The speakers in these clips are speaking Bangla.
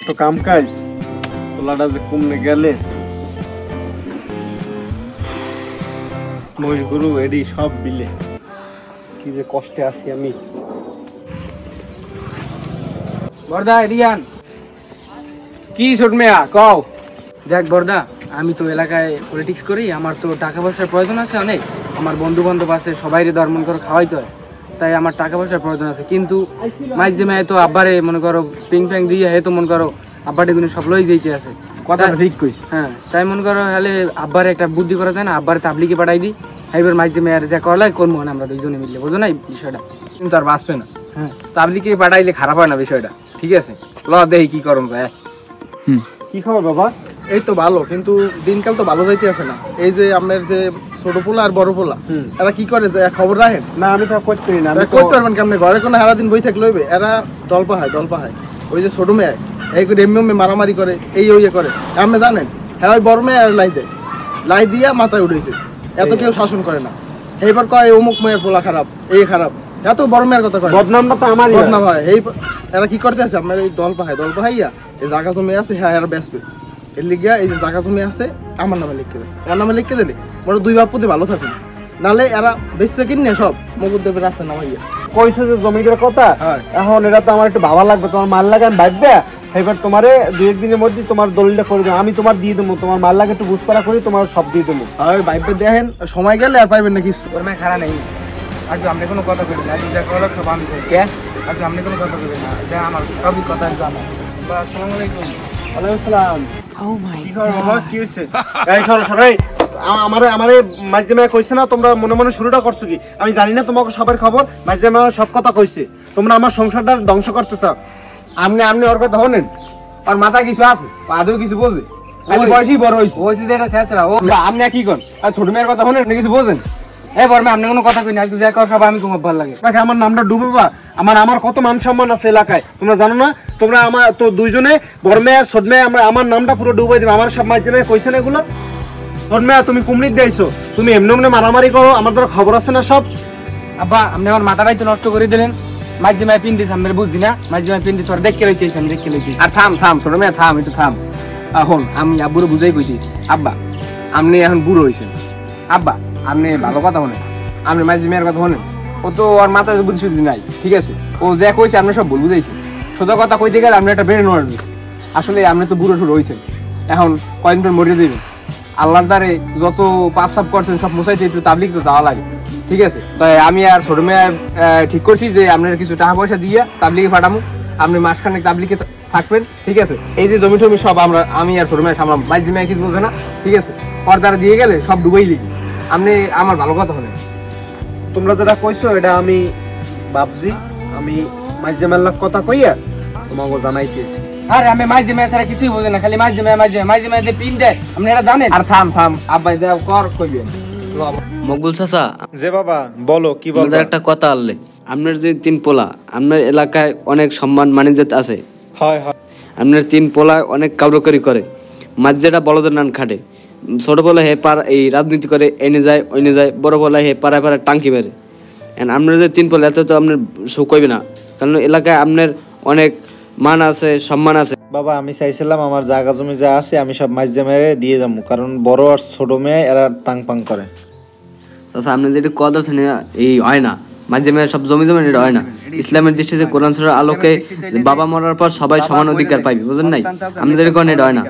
তো কাম কাজ পোলাটা যে কমনে গেলে মহিষ গরু এডি সব বিলে কি যে কষ্টে আছি আমি। বর্দা রিয়ান কি ছোট মেয়া কও। দেখ বর্দা, আমি তো এলাকায় পলিটিক্স করি, আমার তো টাকা পয়সার প্রয়োজন আছে অনেক। আমার বন্ধু বান্ধব আছে, সবাইরে দরমন করে খাওয়াইতে হয়, তাই আমার টাকা পয়সার প্রয়োজন আছে। কিন্তু মাঝে মাঝে তো আব্বারে মনে করো পিং প্যাং দিয়ে হে তো মনে করো আব্বারে গুলো সব লই যেতে আছে। কথা ঠিক কইস। হ্যাঁ, তাই মনে করো হলে আব্বারে একটা বুদ্ধি করা যায় না, আব্বারে তাবলিকে পাঠাই দিই, এইবার মাঝে মেয়ের যা করলাই করবো না আমরা দুইজনে মিললে, বুঝো না বিষয়টা? কিন্তু আর বাঁচবে না। হ্যাঁ, তাবলিকে পাঠাইলে খারাপ হয় না বিষয়টা, ঠিক আছে? ল দেখি কি করম যায়। কি খবর বাবা? এই তো ভালো, কিন্তু দিনকাল তো ভালো যাইতে আসে না। এই যে আপনার যে ছোট পোলা আর বড় পোলা, এরা কি করে যে খবর রাখেন না? আমি তো করতে পারি না। করতে পারবেন কেমন? ঘরে কোনো সারাদিন বই থাকলে হইবে? এরা দল পাহায়। ওই যে ছোট মেয়ে এই করে এমনি মারামারি করে, এই ওই করে। আপনি জানেন হ্যাঁ, ওই বড় মেয়ে আর লাই দিয়া মাথায় উঠেছে, এত কেউ শাসন করে না। এইবার কয় অমুক মেয়ের পোলা খারাপ, এই খারাপ, এত বড় মেয়ের কথা কয়। বদনামটা তো আমার বদনাম হয়। এই এরা কি করতে আছে আপনার? এই দল পাহাইয়া এই জায়গা জমি আছে, হ্যাঁ এরা বেসবে। এর লিগিয়া এই যে জায়গা জমি আছে আমার নামে লিখে দেবে। আমার নামে লিখে দিলে বড় দুই বাপ পুতে ভালো থাকুন, নালে এরা বেশি কিনে সব মগুর দেবে রাস্তা নামাইয়া। কইছে যে জমিটার কথা, এখন এটা তো আমার একটু ভাবা লাগবে। তোমার মাল লাগে আমি ভাববে, এবার তোমারে দুই একদিনের মধ্যে তোমার দলিলটা করে দেবো, আমি তোমার দিয়ে দেবো। তোমার মাল লাগে একটু বুঝপাড়া করি, তোমার সব দিয়ে দেবো। আর ভাইবে দেখেন সময় গেলে আর পাইবেন না কিছু। ওর মেয়ে খারাপ নেই, আজ আপনি কোনো কথা বলবেন না, যা করলো সব আমি করি। আজ আপনি কোনো কথা বলবেন না, এটা আমার সবই কথা জানা। আসসালামু আলাইকুম। ওয়ালাইকুম আসসালাম। Oh my কি খবর বাবা? god. কি হয়েছে? এই সরাই আমারে মাঝে মাঝে কইছে না, তোমরা মনে মনে শুরুটা করছো কি? আমি জানি না তোমাকে সবার খবর। মাঝে মাঝে সব কথা কইছে, তোমরা আমার সংসারটা ধ্বংস করতেছ। আপনি ওর কথা শোনেন, আর মাথা কিছু আছে, আদৌ কিছু বোঝে? বয়সই বড় হয়েছে। ওই যে এটা ছেঁচড়া ও। আপনি কি করেন? আর ছোট মেয়ের কথা শোনেন, কিছু বোঝেন? এই বর্মা, আপনি কোনো কথা কই না, আজ যা কর সব আমি তোমার ভালো লাগে। আমার নামটা ডুবে বা আমার কত মান সম্মান আছে এলাকায়, তোমরা জানো না? তোমরা আমার তো দুইজনে বড় মেয়ে আর ছোট মেয়ে আমার নামটা পুরো ডুবাই দেবে। আমার সব মাঝে মেয়ে কইছে না এগুলো? ছোট মেয়ে তুমি কুমড়ি দিয়েছো, তুমি এমনি এমনি মারামারি করো, আমার দ্বারা খবর আছে না সব। আব্বা, আপনি আমার মাথাটাই তো নষ্ট করে দিলেন। মাঝে মাঝে পিন দিস, আমি বুঝছি না। মাঝে মাঝে পিন দিস, ওর দেখে লইছিস, আমি দেখে লইছিস। আর থাম ছোট মেয়ে থাম, একটু থাম। এখন আমি আব্বুরে বুঝাই কইতেছি, আব্বা আপনি এখন বুড়ো হয়েছেন, আব্বা আপনি ভালো কথা শোনেন, আপনি মাঝে মেয়ের কথা শোনেন। ও তো ওর মাথায় বুদ্ধি সুদ্ধি নাই, ঠিক আছে? ও যা কইছে আপনি সব ভুল বুঝাইছেন। সোজা কথা কইতে গেলে আপনি একটা ব্রেন ওয়াশ দিচ্ছেন। আসলে আপনি তো বুড়ো শুরু হয়েছেন, এখন কয়েকদিন পর মরে যাবেন। আল্লাহর দ্বারে যত পাপ সাপ করছেন সব মুছাইতে একটু তাবলিগ তো যাওয়া লাগে, ঠিক আছে? তাই আমি আর ছোট মেয়ে ঠিক করছি যে আপনার কিছু টাকা পয়সা দিয়ে তাবলিগে পাঠাবো, আপনি মাসখানেক তাবলিগে থাকবেন, ঠিক আছে? এই যে জমি টমি সব আমি আর ছোট মেয়ে সামলাম, মাঝি মেয়ে কিছু বোঝে না, ঠিক আছে? ওর দ্বারা দিয়ে গেলে সব ডুবেই লিখি। আপনি আমার ভালো কথা হলেন, তোমরা যেটা কইছো এটা আমি ভাবছি। আমি মাঝে মেলার কথা কইয়া তোমাকে জানাইছি। আরে আমি মাঝে মাঝে ছাড়া কিছুই বুঝি না, খালি মাঝে মাঝে পিন দেয়, আপনি এটা জানেন? আর থাম আব্বাই যা কর কইবেন। মকবুল চাচা, যে বাবা বলো, কি বলবো? আমাদের একটা কথা আনলে, আপনার যে 3 পোলা, আপনার এলাকায় অনেক সম্মান মানিজ্যত আছে। হয় আপনার 3 পোলা অনেক কাউরকারি করে, মাঝে যেটা বলদের নান খাটে। ছোট পোলা হে এই রাজনীতি করে, এনে যায় ওইনে যায়, বড় পোলা হে পাড়ায় টাঙ্কি বেড়ে। আপনার যে 3 পোলা এত তো আপনার শো কইবে না, কারণ এলাকায় আপনার অনেক মান আছে, সম্মান আছে। বাবা আমি চাইছিলাম আমার জায়গা জমি যা আছে আমি সব মাঝে মেরে দিয়ে যাবো, কারণ বড় আর ছোট মেয়ে এরা টাং পাং করে। চাচা আপনি যেটা কথা বলছেন এই হয় না, মাঝে মাঝে সব জমি এটা হয় না। ইসলামের দৃষ্টিতে কোরআন শরীফের আলোকে বাবা মরার পর সবাই সমান অধিকার পাইবে, বুঝেন নাই? আপনি যেটা কোন এটা হয় না।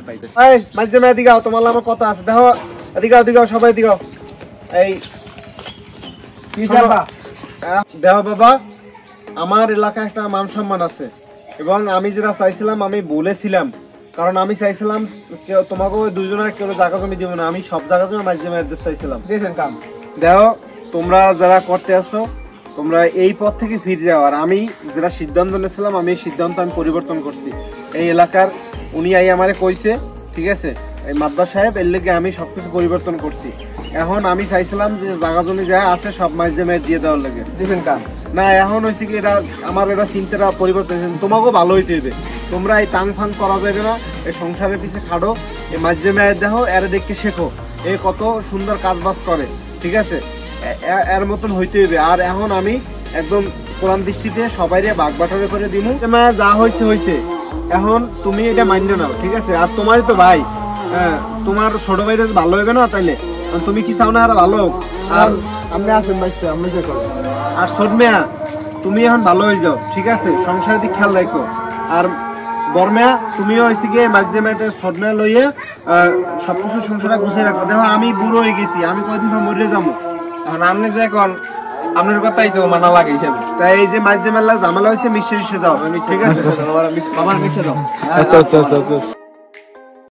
এই মাঝে মেয়ে দিগাও, তোমার আমার কথা আছে, দেখো দিগাও সবাই দিগাও। এই কি চাপা? দেখো বাবা, আমার এলাকায় একটা মান সম্মান আছে, এবং আমি যেটা চাইছিলাম আমি বলেছিলাম, কারণ আমি চাইছিলাম তোমাকে দুইজনের কেউ জায়গা জমি দিব না, আমি সব জায়গা জমি মাঝে মেয়েদের চাইছিলাম। দিয়েছেন কাম। দেখো তোমরা যারা করতে আসো, তোমরা এই পথ থেকে ফিরে যাও। আর আমি যেটা সিদ্ধান্ত নিয়েছিলাম, আমি এই সিদ্ধান্ত আমি পরিবর্তন করছি। এই এলাকার উনি আমারে কইছে, ঠিক আছে, এই মাদ্দার সাহেব, এর লেগে আমি সবকিছু পরিবর্তন করছি। এখন আমি চাইছিলাম যে জায়গা জমি যা আছে সব মাঝে মেয়ে দিয়ে দেওয়ার লেগে। দিয়েছেন কাম না, এখন হয়েছে কি, এটা আমার এটা চিন্তাটা পরিবর্তন হয়েছে। তোমাকেও ভালো হইতে হবে, তোমরা এই টাং ফাং করা যাবে না, এই সংসারের পিছিয়ে খাড়ো, এই মাঝে মেয়ের দেখো, এর দেখে শেখো, এ কত সুন্দর কাজ বাজ করে, ঠিক আছে? এর মতন হইতে হইবে। আর এখন আমি একদম কোরআন দৃষ্টিতে সবাই ভাগ বাটোয়ারা করে দিমু। যা হয়েছে, এখন তুমি এটা মান্য নাও, ঠিক আছে? আর তোমারই তো ভাই, তোমার ছোট ভাইটা ভালো হবে না তাইলে? তুমি কি চাও না আর ভালো হোক? আর আপনি আসেন বাইসে, আপনি যে করেন। আর ছোট মেয়া, তুমি এখন ভালো হয়ে যাও, ঠিক আছে? সংসারের দিক খেয়াল রাখো। আর বড় মেয়া, তুমিও হয়েছে গিয়ে মাঝে মাঝে ছোট মেয়া লইয়ে সবকিছু সংসারে গুছিয়ে রাখো। দেখো আমি বুড়ো হয়ে গেছি, আমি কয়দিন পর মরে যাবো। এখন আপনি যে এখন আপনার কথাই তো মানা লাগে হিসাবে। তাই এই যে মাঝে মেলা ঝামেলা হয়েছে, মিশে যাও, ঠিক আছে? আমার মিশে যাও। আচ্ছা আচ্ছা আচ্ছা আচ্ছা